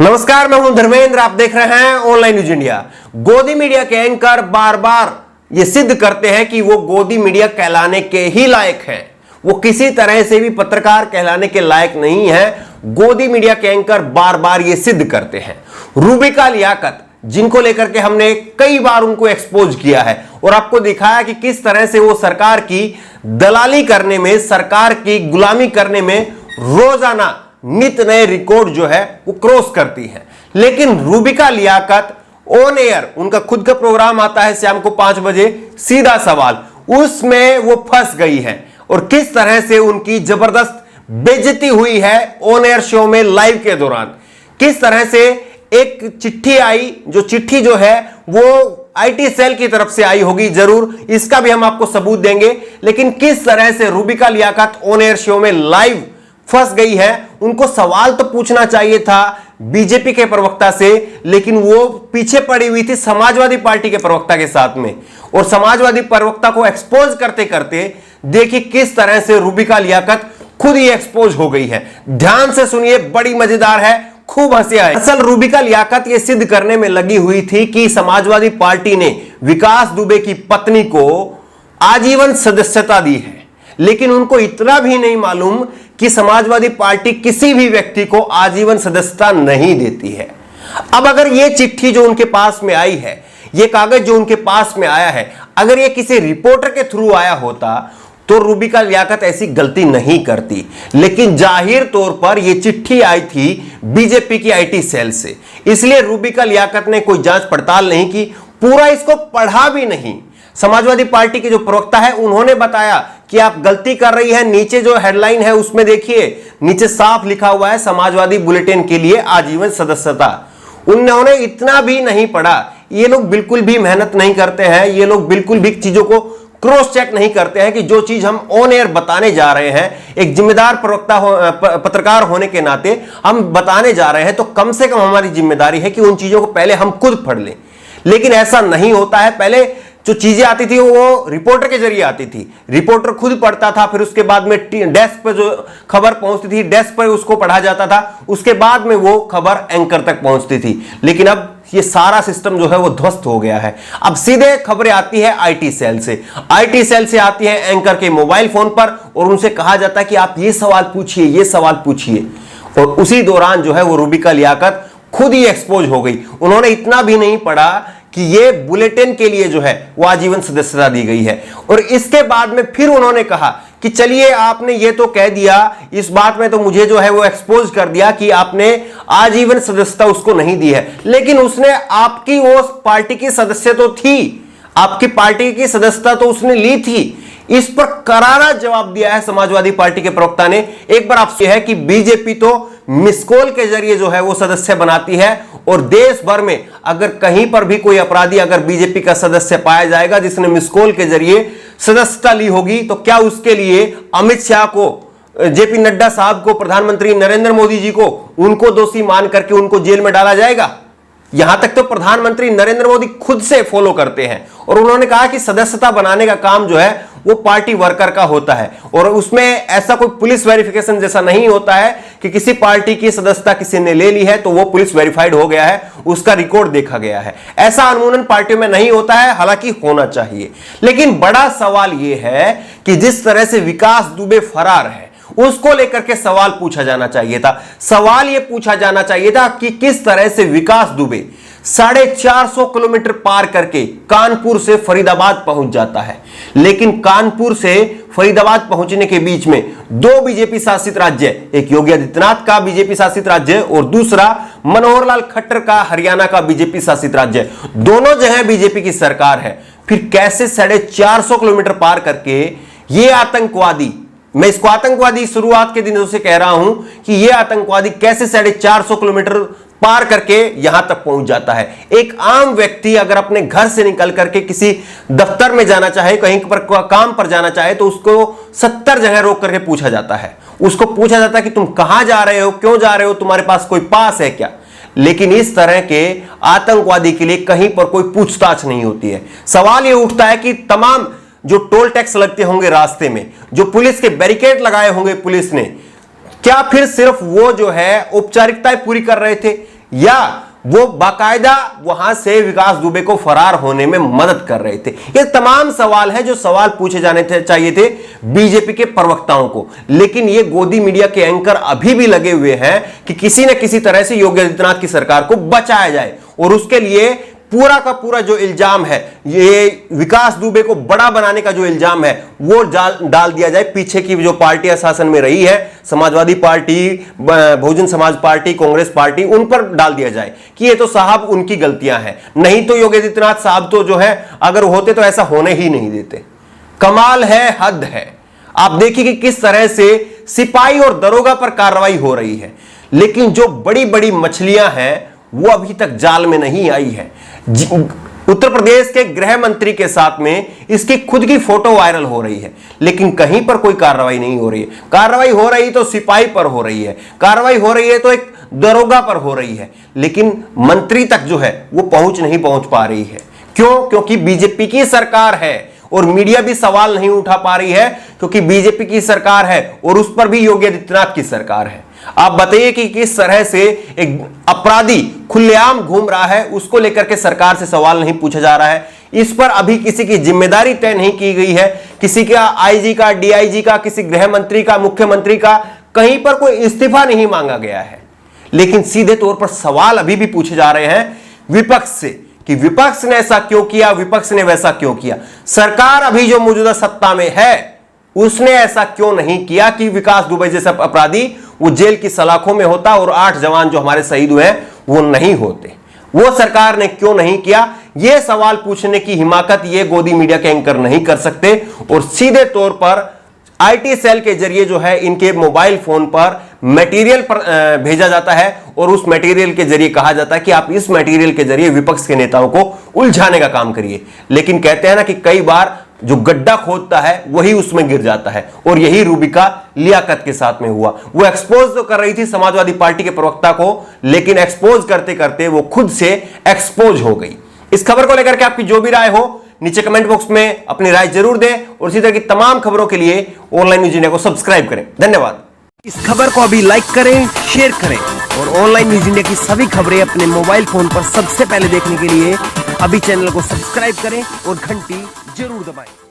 नमस्कार, मैं हूं धर्मेंद्र। आप देख रहे हैं ऑनलाइन न्यूज इंडिया। गोदी मीडिया के एंकर बार बार ये सिद्ध करते हैं कि वो गोदी मीडिया कहलाने के ही लायक हैं। वो किसी तरह से भी पत्रकार कहलाने के लायक नहीं है। गोदी मीडिया के एंकर बार बार ये सिद्ध करते हैं। रूबिका लियाकत, जिनको लेकर के हमने कई बार उनको एक्सपोज किया है और आपको दिखाया कि किस तरह से वो सरकार की दलाली करने में, सरकार की गुलामी करने में रोजाना नित नए रिकॉर्ड जो है वो क्रॉस करती है। लेकिन रूबिका लियाकत ऑन एयर, उनका खुद का प्रोग्राम आता है शाम को 5 बजे, सीधा सवाल, उसमें वो फंस गई है और किस तरह से उनकी जबरदस्त बेइज्जती हुई है ऑन एयर शो में लाइव के दौरान। किस तरह से एक चिट्ठी आई, जो चिट्ठी जो है वो आईटी सेल की तरफ से आई होगी जरूर, इसका भी हम आपको सबूत देंगे। लेकिन किस तरह से Rubika Liyakat on air show में लाइव फंस गई है। उनको सवाल तो पूछना चाहिए था बीजेपी के प्रवक्ता से, लेकिन वो पीछे पड़ी हुई थी समाजवादी पार्टी के प्रवक्ता के साथ में, और समाजवादी प्रवक्ता को एक्सपोज करते करते देखिए किस तरह से रूबिका लियाकत खुद ही एक्सपोज हो गई है। ध्यान से सुनिए, बड़ी मजेदार है, खूब हंसी आए। असल रूबिका लियाकत ये सिद्ध करने में लगी हुई थी कि समाजवादी पार्टी ने विकास दुबे की पत्नी को आजीवन सदस्यता दी है, लेकिन उनको इतना भी नहीं मालूम कि समाजवादी पार्टी किसी भी व्यक्ति को आजीवन सदस्यता नहीं देती है। अब अगर यह चिट्ठी जो उनके पास में आई है, यह कागज जो उनके पास में आया है, अगर यह किसी रिपोर्टर के थ्रू आया होता तो रूबिका लियाकत ऐसी गलती नहीं करती। लेकिन जाहिर तौर पर यह चिट्ठी आई थी बीजेपी की आईटी सेल से, इसलिए रूबिका लियाकत ने कोई जांच पड़ताल नहीं की, पूरा इसको पढ़ा भी नहीं। समाजवादी पार्टी के जो प्रवक्ता है उन्होंने बताया कि आप गलती कर रही है। नीचे जो हेडलाइन है उसमें देखिए, नीचे साफ लिखा हुआ है समाजवादी बुलेटिन के लिए आजीवन सदस्यता। उन्होंने इतना भी नहीं पढ़ा। ये लोग बिल्कुल भी मेहनत नहीं करते हैं, ये लोग बिल्कुल भी चीजों को क्रॉस चेक नहीं करते हैं कि जो चीज हम ऑन एयर बताने जा रहे हैं, एक जिम्मेदार पत्रकार होने के नाते हम बताने जा रहे हैं, तो कम से कम हमारी जिम्मेदारी है कि उन चीजों को पहले हम खुद पढ़ लें। लेकिन ऐसा नहीं होता है। पहले जो चीजें आती थी वो रिपोर्टर के जरिए आती थी, रिपोर्टर खुद पढ़ता था, फिर उसके बाद में डेस्क पर जो खबर पहुंचती थी, डेस्क पर उसको पढ़ा जाता था, उसके बाद में वो खबर एंकर तक पहुंचती थी। लेकिन अब ये सारा सिस्टम जो है वो ध्वस्त हो गया है। अब सीधे खबरें आती है आईटी सेल से, आईटी सेल से आती है एंकर के मोबाइल फोन पर, और उनसे कहा जाता है कि आप ये सवाल पूछिए, ये सवाल पूछिए। और उसी दौरान जो है वो रूबिका लियाकत खुद ही एक्सपोज हो गई। उन्होंने इतना भी नहीं पढ़ा कि ये बुलेटिन के लिए जो है वो आजीवन सदस्यता दी गई है। और इसके बाद में फिर उन्होंने कहा कि चलिए आपने ये तो कह दिया, इस बात में तो मुझे जो है वो एक्सपोज कर दिया कि आपने आजीवन सदस्यता उसको नहीं दी है, लेकिन उसने आपकी वो पार्टी की सदस्य तो थी, आपकी पार्टी की सदस्यता तो उसने ली थी। इस पर करारा जवाब दिया है समाजवादी पार्टी के प्रवक्ता ने। एक बार आपसे है कि बीजेपी तो मिस कॉल के जरिए जो है वो सदस्य बनाती है, और देश भर में अगर कहीं पर भी कोई अपराधी अगर बीजेपी का सदस्य पाया जाएगा जिसने मिस कॉल के जरिए सदस्यता ली होगी, तो क्या उसके लिए अमित शाह को, जेपी नड्डा साहब को, प्रधानमंत्री नरेंद्र मोदी जी को, उनको दोषी मान करके उनको जेल में डाला जाएगा? यहां तक तो प्रधानमंत्री नरेंद्र मोदी खुद से फॉलो करते हैं, और उन्होंने कहा कि सदस्यता बनाने का काम जो है वो पार्टी वर्कर का होता है, और उसमें ऐसा कोई पुलिस वेरिफिकेशन जैसा नहीं होता है कि किसी पार्टी की सदस्यता किसी ने ले ली है तो वो पुलिस वेरीफाइड हो गया है, उसका रिकॉर्ड देखा गया है। ऐसा अमूमन पार्टियों में नहीं होता है, हालांकि होना चाहिए। लेकिन बड़ा सवाल यह है कि जिस तरह से विकास दुबे फरार है, उसको लेकर के सवाल पूछा जाना चाहिए था। सवाल यह पूछा जाना चाहिए था कि किस तरह से विकास दुबे 450 किलोमीटर पार करके कानपुर से फरीदाबाद पहुंच जाता है। लेकिन कानपुर से फरीदाबाद पहुंचने के बीच में 2 बीजेपी शासित राज्य, एक योगी आदित्यनाथ का बीजेपी शासित राज्य और दूसरा मनोहर लाल खट्टर का हरियाणा का बीजेपी शासित राज्य, दोनों जगह बीजेपी की सरकार है। फिर कैसे 450 किलोमीटर पार करके ये आतंकवादी, मैं इसको आतंकवादी शुरुआत के दिनों से कह रहा हूं कि यह आतंकवादी कैसे 450 किलोमीटर पार करके यहां तक पहुंच जाता है। एक आम व्यक्ति अगर अपने घर से निकल करके किसी दफ्तर में जाना चाहे, कहीं पर काम पर जाना चाहे, तो उसको 70 जगह रोक करके पूछा जाता है। उसको पूछा जाता है कि तुम कहां जा रहे हो, क्यों जा रहे हो, तुम्हारे पास कोई पास है क्या? लेकिन इस तरह के आतंकवादी के लिए कहीं पर कोई पूछताछ नहीं होती है। सवाल यह उठता है कि तमाम जो टोल टैक्स लगते होंगे रास्ते में, जो पुलिस के बैरिकेड लगाए होंगे पुलिस ने, क्या फिर सिर्फ वो जो है औपचारिकताएं पूरी कर रहे थे, या वो बाकायदा वहां से विकास दुबे को फरार होने में मदद कर रहे थे? ये तमाम सवाल है जो सवाल पूछे जाने चाहिए थे बीजेपी के प्रवक्ताओं को। लेकिन ये गोदी मीडिया के एंकर अभी भी लगे हुए हैं कि किसी न किसी तरह से योगी आदित्यनाथ की सरकार को बचाया जाए, और उसके लिए पूरा का पूरा जो इल्जाम है, ये विकास दुबे को बड़ा बनाने का जो इल्जाम है, वो डाल दिया जाए पीछे की जो पार्टियां शासन में रही है, Samajwadi party, Bahujan Samaj party, Congress party, उन पर डाल दिया जाए कि ये तो साहब उनकी गलतियां हैं। नहीं तो योगी आदित्यनाथ साहब तो जो है, अगर होते तो ऐसा होने ही नहीं देते। कमाल है, हद है। आप देखिए कि किस तरह से सिपाही और दरोगा पर कार्रवाई हो रही है, लेकिन जो बड़ी बड़ी मछलियां हैं वो अभी तक जाल में नहीं आई है। उत्तर प्रदेश के गृह मंत्री के साथ में इसकी खुद की फोटो वायरल हो रही है, लेकिन कहीं पर कोई कार्रवाई नहीं हो रही है। कार्रवाई हो रही तो सिपाही पर हो रही है, कार्रवाई हो रही है तो एक दरोगा पर हो रही है, लेकिन मंत्री तक जो है वो नहीं पहुंच पा रही है। क्यों? क्योंकि बीजेपी की सरकार है, और मीडिया भी सवाल नहीं उठा पा रही है क्योंकि बीजेपी की सरकार है और उस पर भी योगी आदित्यनाथ की सरकार है। आप बताइए कि किस तरह से एक अपराधी खुलेआम घूम रहा है, उसको लेकर के सरकार से सवाल नहीं पूछा जा रहा है। इस पर अभी किसी की जिम्मेदारी तय नहीं की गई है, किसी का आईजी का, डीआईजी का, किसी गृह मंत्री का, मुख्यमंत्री का, कहीं पर कोई इस्तीफा नहीं मांगा गया है। लेकिन सीधे तौर पर सवाल अभी भी पूछे जा रहे हैं विपक्ष से कि विपक्ष ने ऐसा क्यों किया, विपक्ष ने वैसा क्यों किया। सरकार अभी जो मौजूदा सत्ता में है उसने ऐसा क्यों नहीं किया कि विकास दुबे जैसा अपराधी वो जेल की सलाखों में होता और 8 जवान जो हमारे शहीद हुए हैं वो नहीं होते। वो सरकार ने क्यों नहीं किया? ये सवाल पूछने की हिमाकत ये गोदी मीडिया के एंकर नहीं कर सकते, और सीधे तौर पर आईटी सेल के जरिए जो है इनके मोबाइल फोन पर मटेरियल भेजा जाता है, और उस मटेरियल के जरिए कहा जाता है कि आप इस मटेरियल के जरिए विपक्ष के नेताओं को उलझाने का काम करिए। लेकिन कहते हैं ना कि कई बार जो गड्ढा खोदता है वही उसमें गिर जाता है, और यही रूबिका लियाकत के साथ में हुआ। वो एक्सपोज तो कर रही थी समाजवादी पार्टी के प्रवक्ता को, लेकिन एक्सपोज करते करते वो खुद से एक्सपोज हो गई। इस खबर को लेकर के आपकी जो भी राय हो नीचे कमेंट बॉक्स में अपनी राय जरूर दें, और इसी तरह की तमाम खबरों के लिए ऑनलाइन न्यूज इंडिया को सब्सक्राइब करें। धन्यवाद। इस खबर को अभी लाइक करें, शेयर करें, और ऑनलाइन न्यूज इंडिया की सभी खबरें अपने मोबाइल फोन पर सबसे पहले देखने के लिए अभी चैनल को सब्सक्राइब करें और घंटी जरूर दबाएं।